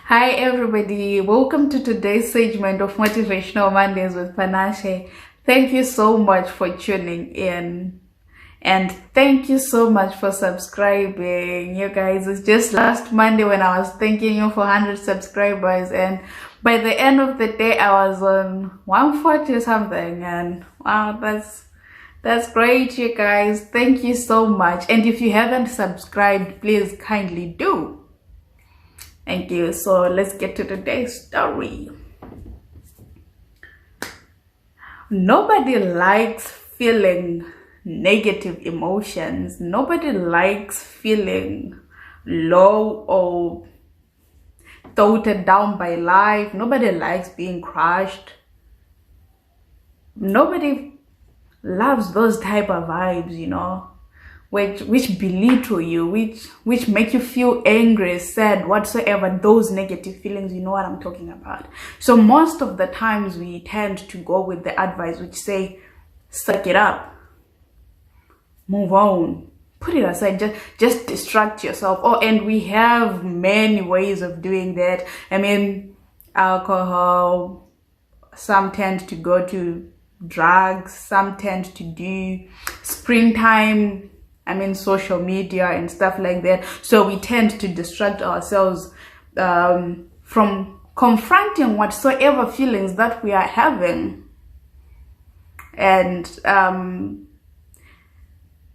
Hi everybody, welcome to today's segment of Motivational Mondays with Panashe. Thank you so much for tuning in and thank you so much for subscribing. You guys, it's just last Monday when I was thanking you for 100 subscribers, and by the end of the day I was on 140 something, and wow, that's great, you guys. Thank you so much. And if you haven't subscribed, please kindly do. Thank you. So let's get to today's story. Nobody likes feeling negative emotions. Nobody likes feeling low or thwarted down by life. Nobody likes being crushed. Nobody loves those type of vibes, you know, which belittle you, which make you feel angry, sad, whatsoever, those negative feelings. You know what I'm talking about. So most of the times we tend to go with the advice which say, suck it up, move on, put it aside, just distract yourself. And we have many ways of doing that. I mean, alcohol, some tend to go to drugs, some tend to do screen time, social media and stuff like that. So we tend to distract ourselves from confronting whatsoever feelings that we are having. And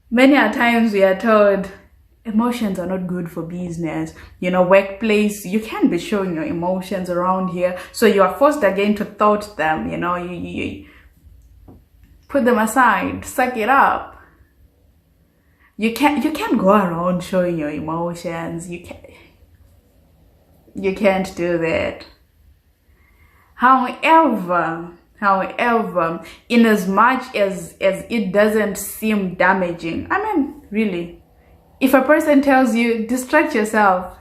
many a times we are told emotions are not good for business. You know, workplace, you can't be showing your emotions around here. So you are forced again to thought them, you know, you put them aside, suck it up. You can't go around showing your emotions. You can't do that. However, in as much as it doesn't seem damaging, really, if a person tells you distract yourself,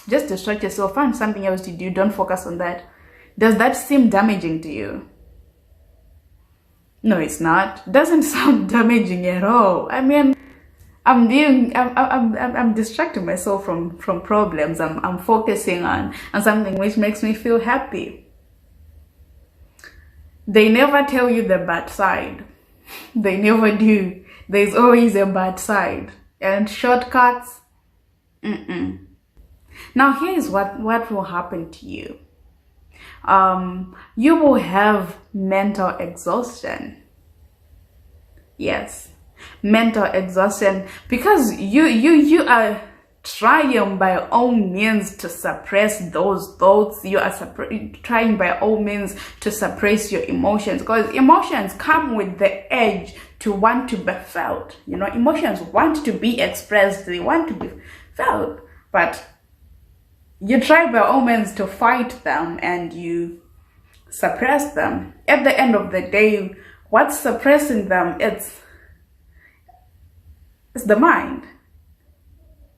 just distract yourself, find something else to do, don't focus on that, does that seem damaging to you? No, it's not. Doesn't sound damaging at all. I'm distracting myself from problems. I'm focusing on something which makes me feel happy. They never tell you the bad side. They never do. There's always a bad side. And shortcuts, Now here's what will happen to you. You will have mental exhaustion. Yes, mental exhaustion, because you are trying by all means to suppress those thoughts. You are trying by all means to suppress your emotions, because emotions come with the urge to want to be felt. You know, emotions want to be expressed, they want to be felt, but you try by all means to fight them and you suppress them. At the end of the day, what's suppressing them? It's the mind,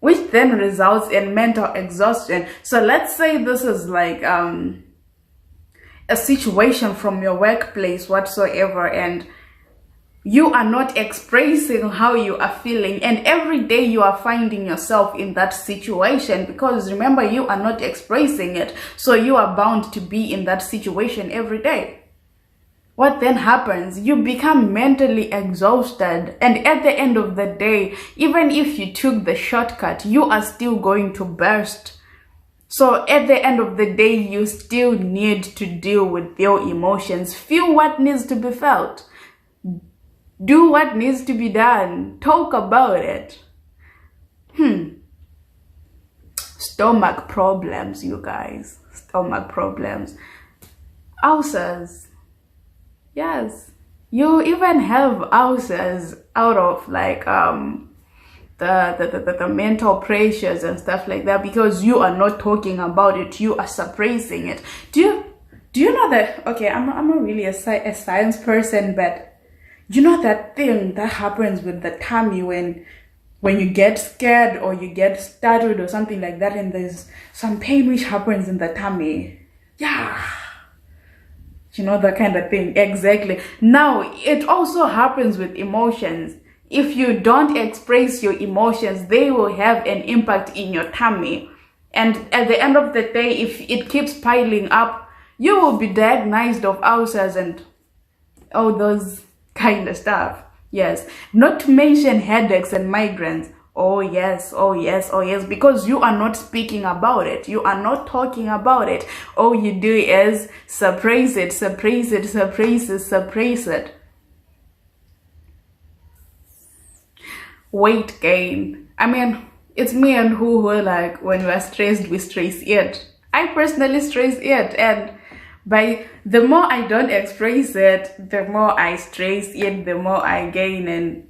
which then results in mental exhaustion. So let's say this is like a situation from your workplace whatsoever, and you are not expressing how you are feeling, and every day you are finding yourself in that situation, because remember, you are not expressing it, so you are bound to be in that situation every day. What then happens? You become mentally exhausted, and at the end of the day, even if you took the shortcut, you are still going to burst. So at the end of the day, you still need to deal with your emotions. Feel what needs to be felt. Do what needs to be done. Talk about it. Stomach problems, you guys. Stomach problems. Ulcers. Yes. You even have ulcers out of like the mental pressures and stuff like that, because you are not talking about it. You are suppressing it. Do you know that? Okay, I'm not really a science person, but you know that thing that happens with the tummy when you get scared or you get startled or something like that, and there's some pain which happens in the tummy. Yeah. You know, that kind of thing. Exactly. Now, it also happens with emotions. If you don't express your emotions, they will have an impact in your tummy. And at the end of the day, if it keeps piling up, you will be diagnosed of ulcers and all those kind of stuff. Yes, not to mention headaches and migraines. Oh yes, oh yes, oh yes, because you are not speaking about it. You are not talking about it. All you do is suppress it, suppress it, suppress it, suppress it. Weight gain. I mean, it's me and who like when we are stressed, we stress it. I personally stress it, and by the more I don't express it, the more I stress it, the more I gain. And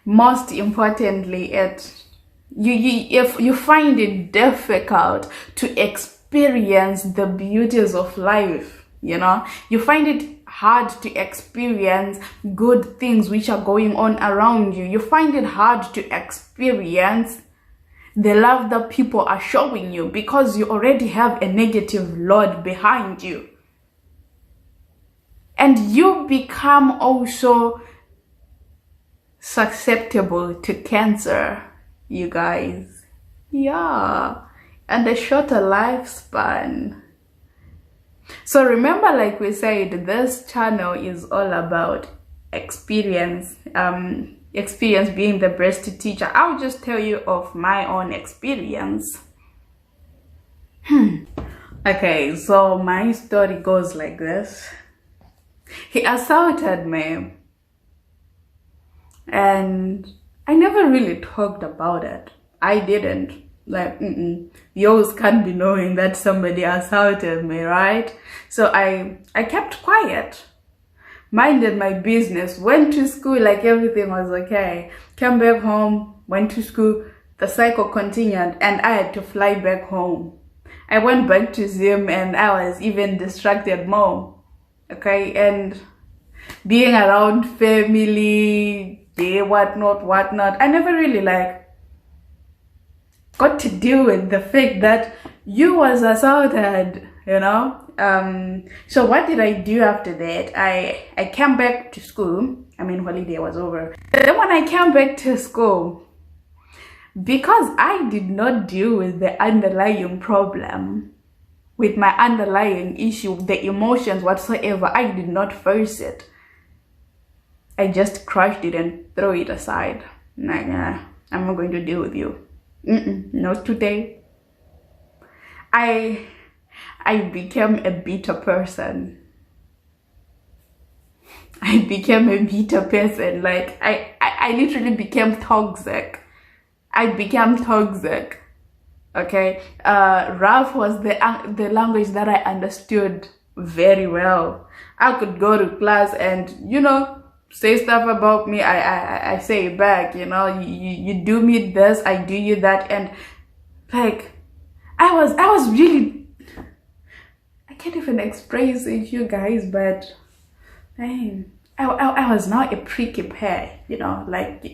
most importantly, if you find it difficult to experience the beauties of life, you know, you find it hard to experience good things which are going on around you, you find it hard to experience the love that people are showing you because you already have a negative load behind you, and you become also susceptible to cancer, you guys. Yeah, and a shorter lifespan. So remember, like we said, this channel is all about experience, experience being the best teacher. I'll just tell you of my own experience. Okay, so my story goes like this. He assaulted me, and I never really talked about it. I didn't. Like, you always can't be knowing that somebody assaulted me, right? So I kept quiet, minded my business, went to school like everything was okay, came back home, went to school, the cycle continued, and I had to fly back home. I went back to Zim, and I was even distracted more, okay? And being around family, whatnot, I never really got to deal with the fact that you was assaulted, you know. So what did I do after that? I came back to school. I mean, holiday was over. Then when I came back to school, because I did not deal with the underlying problem, with my underlying issue, the emotions whatsoever, I did not face it. I just crushed it and threw it aside. Like, I'm not going to deal with you. Not today. I became a bitter person. I became a bitter person. Like, I literally became toxic. I became toxic. Okay. Rough was the language that I understood very well. I could go to class and, you know, say stuff about me, I say it back, you know. You do me this, I do you that. And like, I was really, I can't even express it, you guys, but dang, I was now a pricky pear, you know. Like,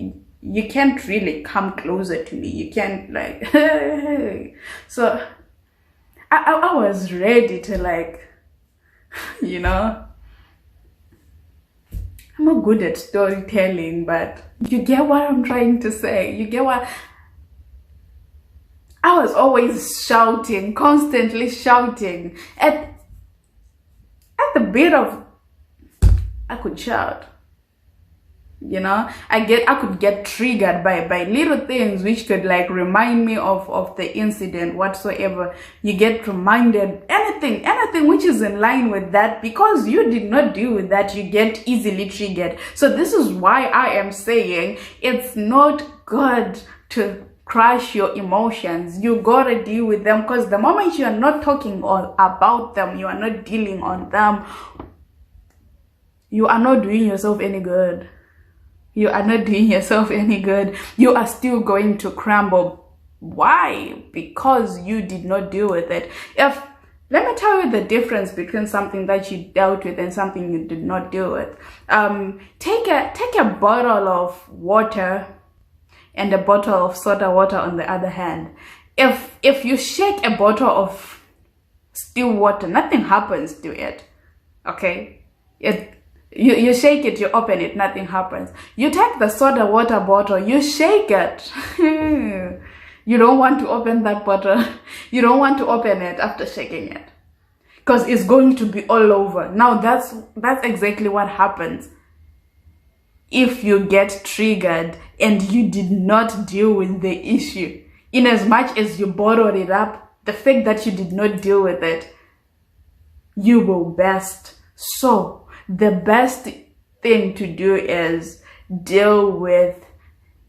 you can't really come closer to me, you can't, like, so I was ready to, like, you know, I'm not good at storytelling, but you get what I'm trying to say. You get what? I was always shouting, constantly shouting. At the bit of, I could shout. You know, I could get triggered by little things which could, like, remind me of the incident whatsoever. You get reminded, anything which is in line with that, because you did not deal with that, you get easily triggered. So this is why I am saying it's not good to crush your emotions. You gotta deal with them, because the moment you are not talking about them, you are not dealing on them, you are not doing yourself any good. You are not doing yourself any good. You are still going to crumble. Why? Because you did not deal with it. Let me tell you the difference between something that you dealt with and something you did not deal with. Take a bottle of water and a bottle of soda water on the other hand. If you shake a bottle of still water, nothing happens to it. Okay? You shake it, you open it, nothing happens. You take the soda water bottle, you shake it. You don't want to open that bottle. You don't want to open it after shaking it, because it's going to be all over. Now that's exactly what happens if you get triggered and you did not deal with the issue. In as much as you bottled it up, the fact that you did not deal with it, you will burst. So the best thing to do is deal with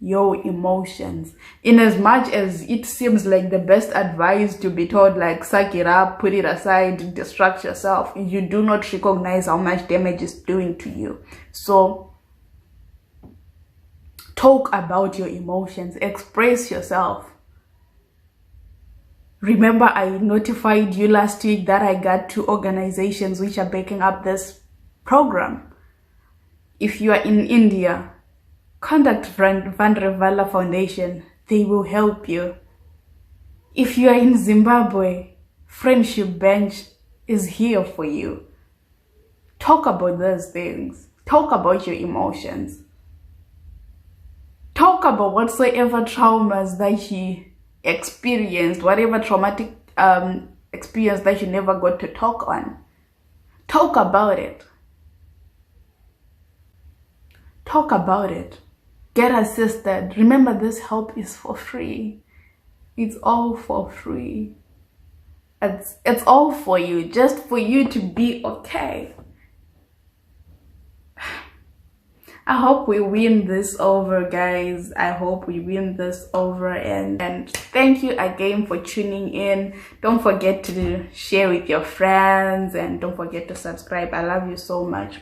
your emotions. In as much as it seems like the best advice to be told, like, suck it up, put it aside, distract yourself, you do not recognize how much damage it's doing to you. So talk about your emotions, express yourself. Remember, I notified you last week that I got 2 organizations which are backing up this program. If you are in India, contact Vandrevala Foundation. They will help you. If you are in Zimbabwe, Friendship Bench is here for you. Talk about those things. Talk about your emotions. Talk about whatsoever traumas that you experienced, whatever traumatic experience that you never got to talk on. Talk about it. Talk about it. Get assisted. Remember, this help is for free. It's all for free. It's all for you, just for you to be okay. I hope we win this over, guys. I hope we win this over, and thank you again for tuning in. Don't forget to share with your friends, and don't forget to subscribe. I love you so much.